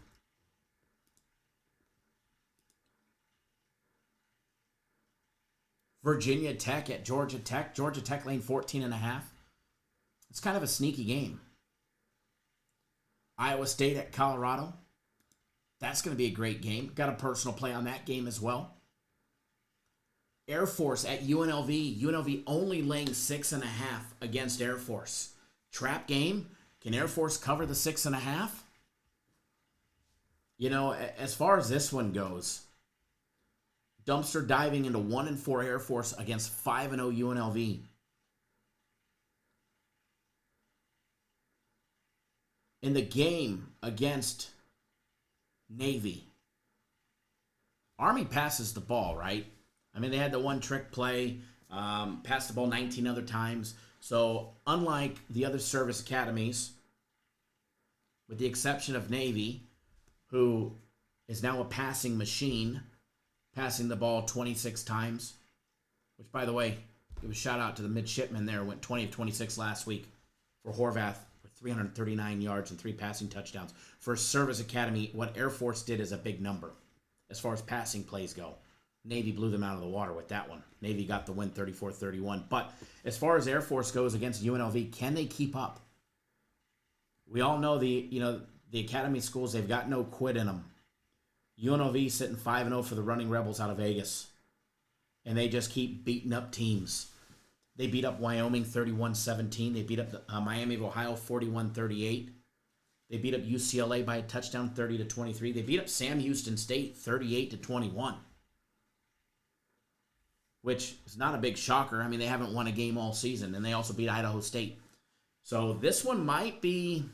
Speaker 2: Virginia Tech at Georgia Tech. Georgia Tech laying 14.5. It's kind of a sneaky game. Iowa State at Colorado. That's going to be a great game. Got a personal play on that game as well. Air Force at UNLV. UNLV only laying 6.5 against Air Force. Trap game. Can Air Force cover the 6.5? You know, as far as this one goes, dumpster diving into 1-4 Air Force against 5-0 UNLV. In the game against Navy, Army passes the ball, right? I mean, they had the one trick play, passed the ball 19 other times. So unlike the other service academies, with the exception of Navy, who is now a passing machine, passing the ball 26 times, which, by the way, give a shout out to the midshipman there, went 20 of 26 last week for Horvath for 339 yards and 3 passing touchdowns. For a service academy, what Air Force did is a big number as far as passing plays go. Navy blew them out of the water with that one. Navy got the win 34-31. But as far as Air Force goes against UNLV, can they keep up? We all know the academy schools, they've got no quit in them. UNLV sitting 5-0 for the Running Rebels out of Vegas. And they just keep beating up teams. They beat up Wyoming 31-17. They beat up Miami of Ohio 41-38. They beat up UCLA by a touchdown 30-23. They beat up Sam Houston State 38-21. Which is not a big shocker. I mean, they haven't won a game all season. And they also beat Idaho State. So this one might be...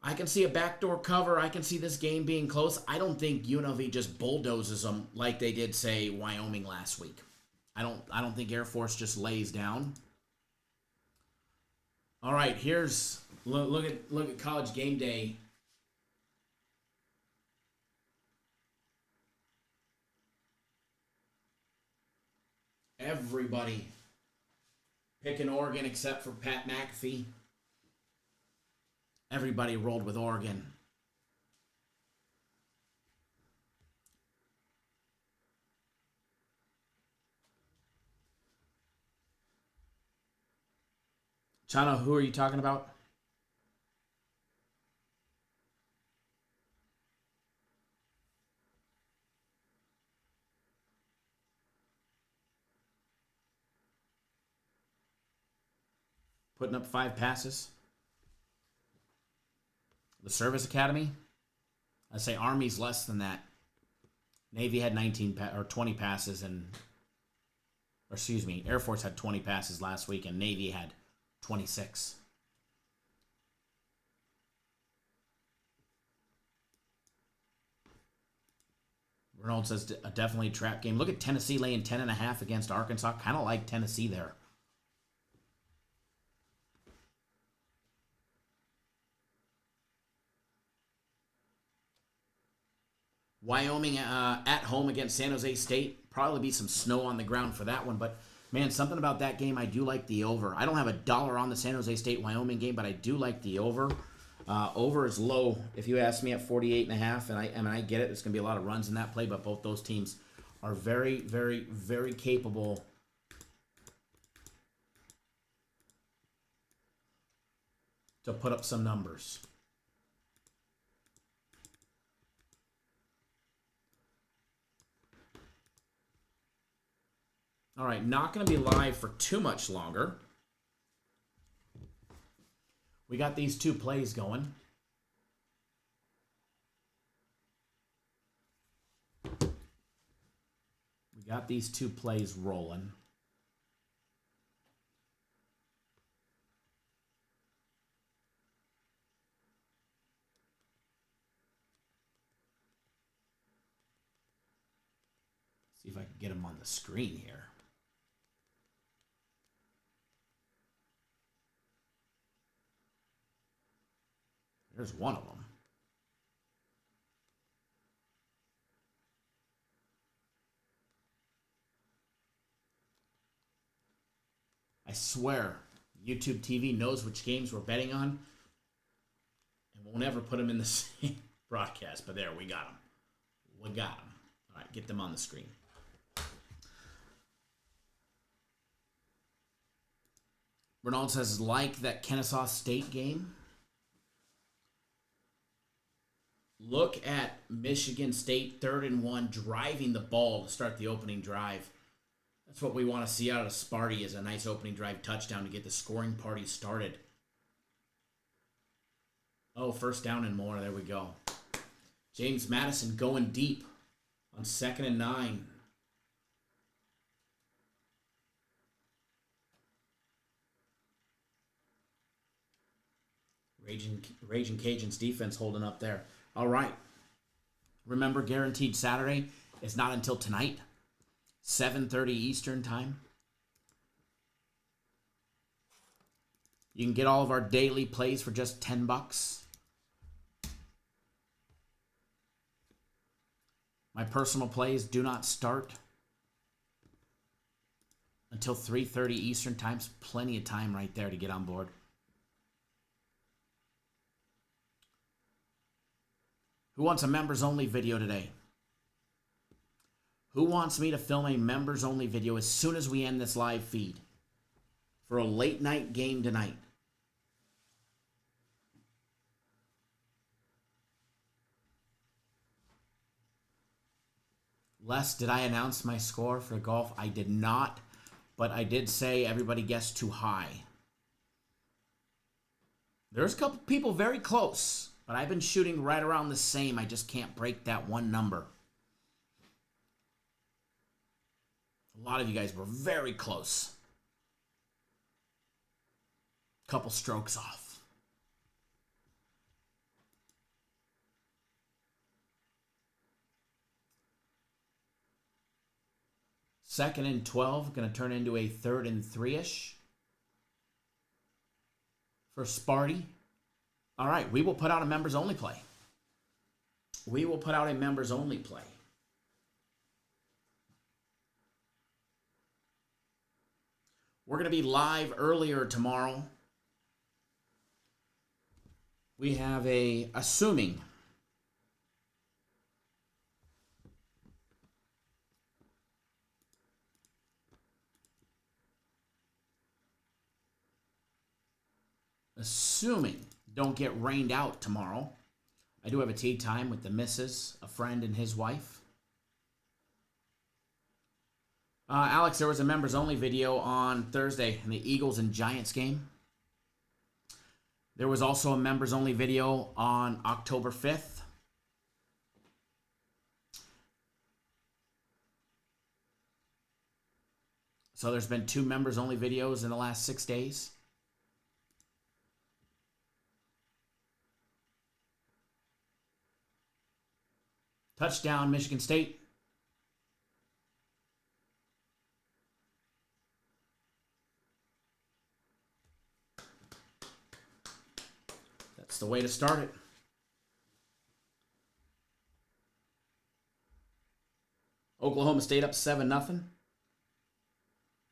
Speaker 2: I can see a backdoor cover. I can see this game being close. I don't think UNLV just bulldozes them like they did, say, Wyoming last week. I don't think Air Force just lays down. All right, here's look at College Game Day. Everybody picking Oregon except for Pat McAfee. Everybody rolled with Oregon. Chano, who are you talking about? Putting up 5 passes. The Service Academy, I say Army's less than that. Navy had 20 passes, Air Force had 20 passes last week, and Navy had 26. Reynolds says a definitely trap game. Look at Tennessee laying 10.5 against Arkansas. Kind of like Tennessee there. Wyoming at home against San Jose State. Probably be some snow on the ground for that one. But, man, something about that game, I do like the over. I don't have a dollar on the San Jose State-Wyoming game, but I do like the over. Over is low, if you ask me, at 48.5. And I get it. There's going to be a lot of runs in that play, but both those teams are very, very, very capable to put up some numbers. All right, not going to be live for too much longer. We got these 2 plays going. Got these two plays rolling. See if I can get them on the screen here. There's one of them. I swear, YouTube TV knows which games we're betting on and won't ever put them in the same broadcast. But there, we got them. We got them. All right, get them on the screen. Bernard says, like that Kennesaw State game. Look at Michigan State 3rd and 1 driving the ball to start the opening drive. That's what we want to see out of Sparty, is a nice opening drive touchdown to get the scoring party started. Oh, first down and more. There we go. James Madison going deep on 2nd and 9. Raging Cajuns defense holding up there. All right. Remember, Guaranteed Saturday is not until tonight, 7:30 Eastern time. You can get all of our daily plays for just $10. My personal plays do not start until 3:30 Eastern time. So plenty of time right there to get on board. Who wants a members-only video today? Who wants me to film a members-only video as soon as we end this live feed for a late-night game tonight? Les, did I announce my score for golf? I did not, but I did say everybody guessed too high. There's a couple people very close, but I've been shooting right around the same. I just can't break that one number. A lot of you guys were very close. Couple strokes off. Second and 12, going to turn into a 3rd and 3-ish for Sparty. All right, we will put out a members-only play. We will put out a members-only play. We're going to be live earlier tomorrow. We have assuming don't get rained out tomorrow. I do have a tea time with the missus, a friend and his wife. Alex, there was a members-only video on Thursday in the Eagles and Giants game. There was also a members-only video on October 5th. So there's been 2 members-only videos in the last 6 days. Touchdown, Michigan State. That's the way to start it. Oklahoma State up 7-0.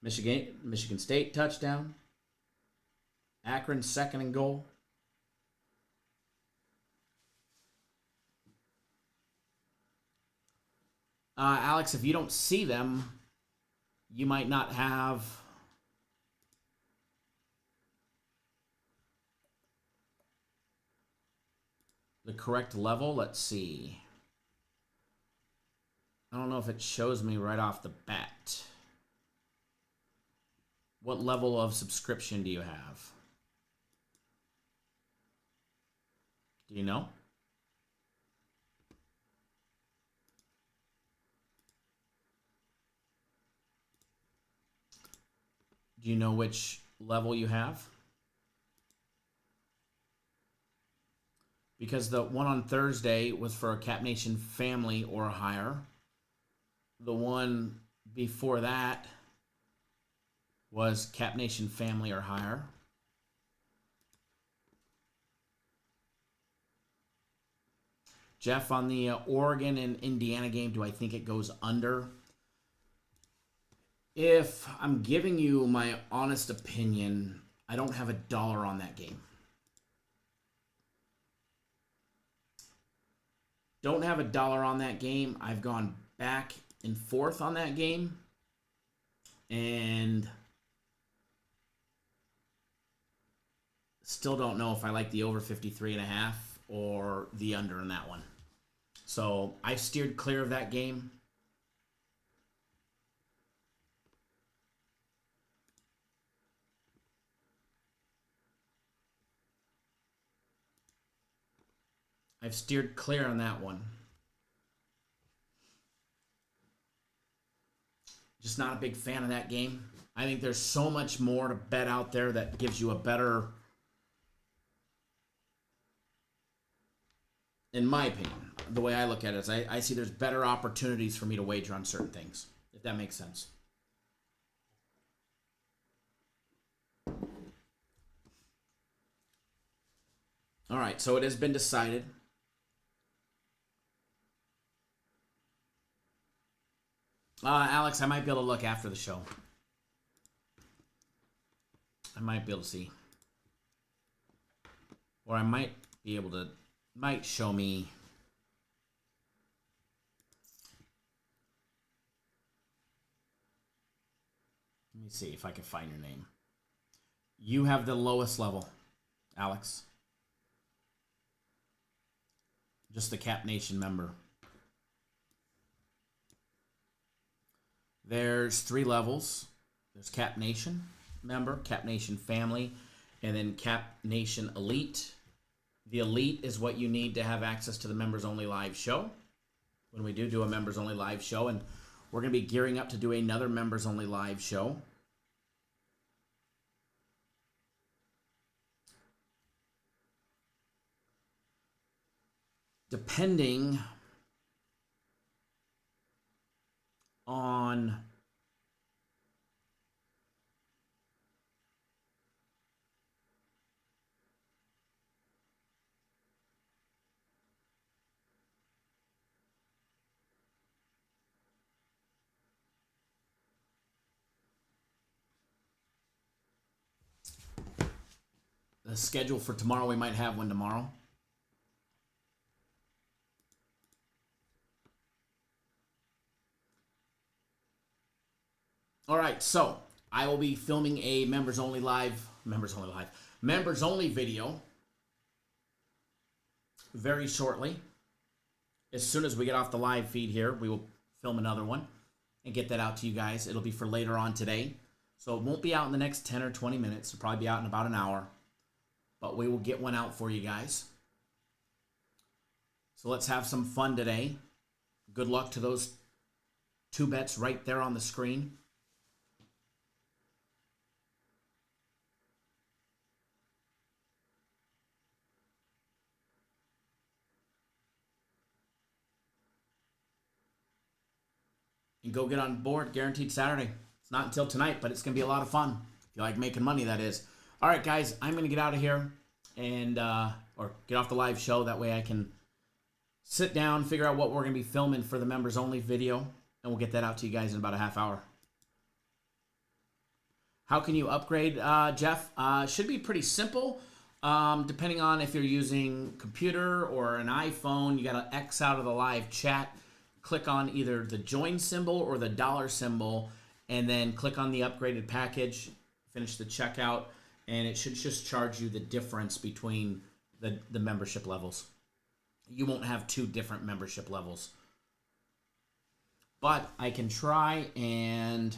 Speaker 2: Michigan State touchdown. Akron 2nd and goal. Alex, if you don't see them, you might not have the correct level. Let's see. I don't know if it shows me right off the bat. What level of subscription do you have? Do you know? Do you know which level you have? Because the one on Thursday was for a Cap Nation family or higher. The one before that was Cap Nation family or higher. Jeff, on the Oregon and Indiana game, do I think it goes under? If I'm giving you my honest opinion, I don't have $1 on that game. Don't have $1 on that game. I've gone back and forth on that game. And still don't know if I like the over 53.5 or the under in that one. So I steered clear of that game. I've steered clear on that one. Just not a big fan of that game. I think there's so much more to bet out there that gives you a better, in my opinion, the way I look at it is I see there's better opportunities for me to wager on certain things, if that makes sense. All right, so it has been decided. Alex, I might be able to look after the show. I might be able to see. Or I might be able to, might show me. Let me see if I can find your name. You have the lowest level, Alex. Just the Cap Nation member. There's 3 levels. There's Cap Nation member, Cap Nation family, and then Cap Nation Elite. The Elite is what you need to have access to the members only live show. When we do a members only live show, and we're going to be gearing up to do another members only live show. Depending on the schedule for tomorrow, we might have one tomorrow. All right, so I will be filming a members only video very shortly. As soon as we get off the live feed here, we will film another one and get that out to you guys. It'll be for later on today. So it won't be out in the next 10 or 20 minutes. It'll probably be out in about an hour. But we will get one out for you guys. So let's have some fun today. Good luck to those 2 bets right there on the screen. And go get on board. Guaranteed Saturday. It's not until tonight, but it's going to be a lot of fun. If you like making money, that is. All right, guys. I'm going to get out of here and or get off the live show. That way I can sit down, figure out what we're going to be filming for the members only video, and we'll get that out to you guys in about a half hour. How can you upgrade, Jeff? Should be pretty simple. Depending on if you're using computer or an iPhone, you got to X out of the live chat. Click on either the join symbol or the dollar symbol, and then click on the upgraded package, finish the checkout, and it should just charge you the difference between the membership levels. You won't have 2 different membership levels. But I can try and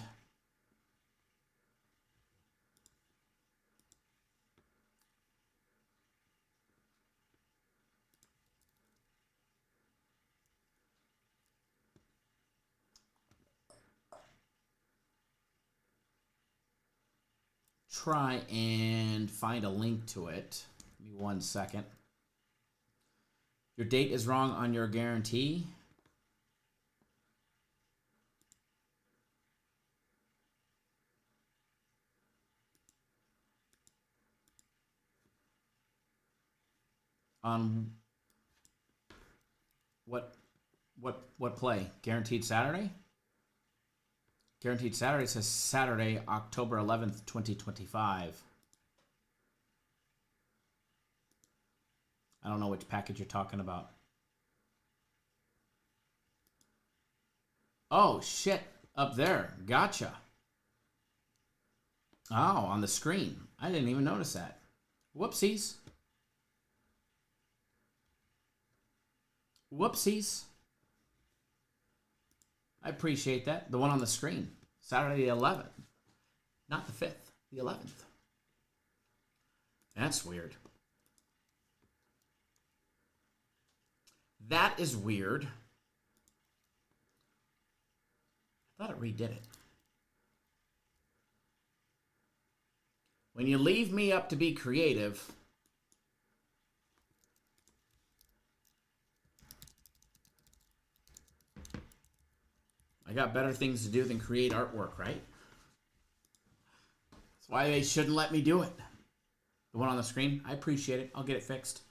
Speaker 2: try and find a link to it. Give me 1 second. Your date is wrong on your guarantee. On what play? Guaranteed Saturday? Guaranteed Saturday says Saturday, October 11th, 2025. I don't know which package you're talking about. Oh, shit. Up there. Gotcha. Oh, on the screen. I didn't even notice that. Whoopsies. Whoopsies. I appreciate that. The one on the screen. Saturday the 11th. Not the 5th. The 11th. That's weird. That is weird. I thought it redid it. When you leave me up to be creative, I got better things to do than create artwork, right? That's why they shouldn't let me do it. The one on the screen, I appreciate it. I'll get it fixed.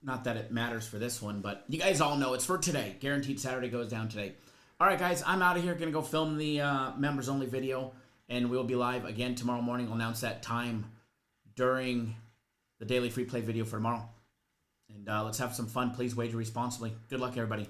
Speaker 2: Not that it matters for this one, but you guys all know it's for today. Guaranteed Saturday goes down today. All right, guys, I'm out of here. Going to go film the members-only video, and we'll be live again tomorrow morning. I'll announce that time during the daily free play video for tomorrow. And let's have some fun. Please wager responsibly. Good luck, everybody.